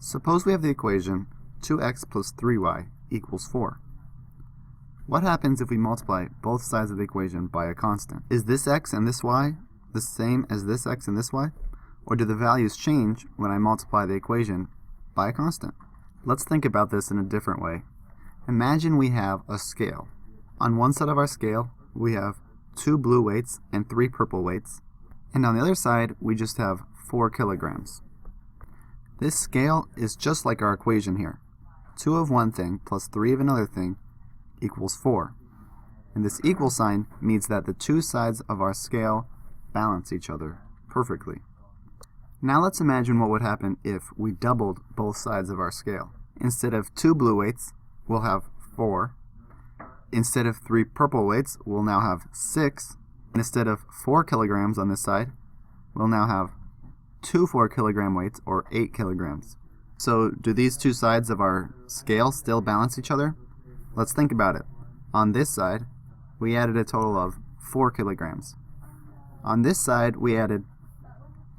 Suppose we have the equation 2x plus 3y equals 4. What happens if we multiply both sides of the equation by a constant? Is this x and this y the same as this x and this y? Or do the values change when I multiply the equation by a constant? Let's think about this in a different way. Imagine we have a scale. On one side of our scale, we have 2 blue weights and 3 purple weights. And on the other side, we just have 4 kilograms. This scale is just like our equation here. 2 of one thing plus 3 of another thing equals 4. And this equal sign means that the two sides of our scale balance each other perfectly. Now let's imagine what would happen if we doubled both sides of our scale. Instead of 2 blue weights, we'll have 4. Instead of 3 purple weights, we'll now have 6. And instead of 4 kilograms on this side, we'll now have 2 4-kilogram weights, or 8 kilograms. So do these two sides of our scale still balance each other? Let's think about it. On this side, we added a total of 4 kilograms. On this side, we added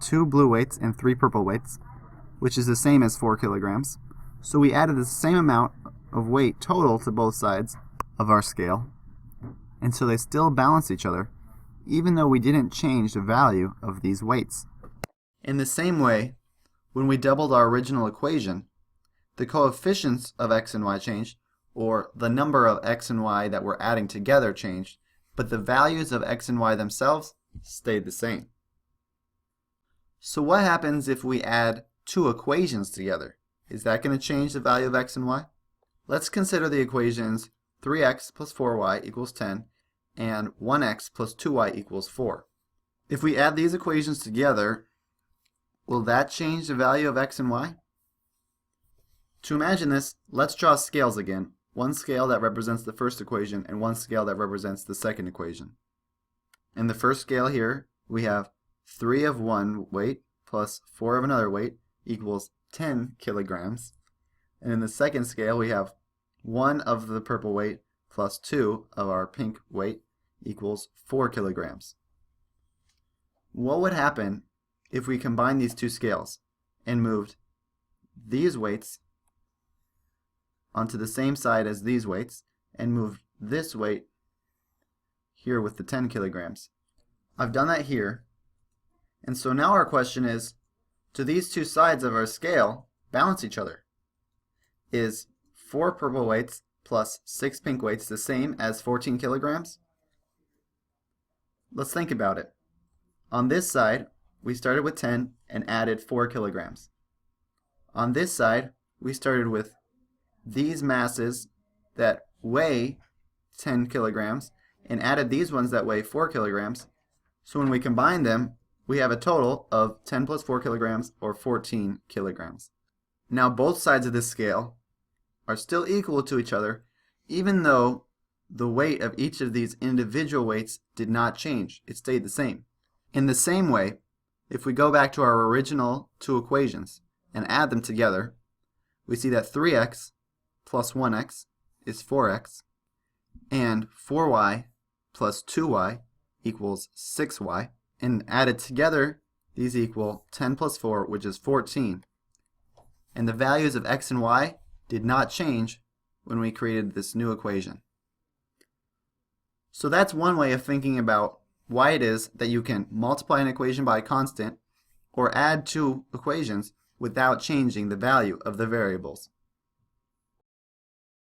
2 blue weights and 3 purple weights, which is the same as 4 kilograms. So we added the same amount of weight total to both sides of our scale, and so they still balance each other, even though we didn't change the value of these weights. In the same way, when we doubled our original equation, the coefficients of x and y changed, or the number of x and y that we're adding together changed, but the values of x and y themselves stayed the same. So what happens if we add two equations together? Is that going to change the value of x and y? Let's consider the equations 3x plus 4y equals 10 and 1x plus 2y equals 4. If we add these equations together, will that change the value of x and y? To imagine this, let's draw scales again. One scale that represents the first equation and one scale that represents the second equation. In the first scale here, we have 3 of one weight plus 4 of another weight equals 10 kilograms. And in the second scale, we have 1 of the purple weight plus 2 of our pink weight equals 4 kilograms. What would happen if we combine these two scales and moved these weights onto the same side as these weights and moved this weight here with the 10 kilograms? I've done that here, and so now our question is, do these two sides of our scale balance each other? Is 4 purple weights plus 6 pink weights the same as 14 kilograms? Let's think about it. On this side, we started with 10 and added 4 kilograms. On this side, we started with these masses that weigh 10 kilograms and added these ones that weigh 4 kilograms. So when we combine them, we have a total of 10 plus 4 kilograms, or 14 kilograms. Now both sides of this scale are still equal to each other, even though the weight of each of these individual weights did not change. It stayed the same. In the same way, if we go back to our original two equations and add them together, we see that 3x plus 1x is 4x, and 4y plus 2y equals 6y, and added together, these equal 10 plus 4, which is 14. And the values of x and y did not change when we created this new equation. So that's one way of thinking about why it is that you can multiply an equation by a constant or add two equations without changing the value of the variables.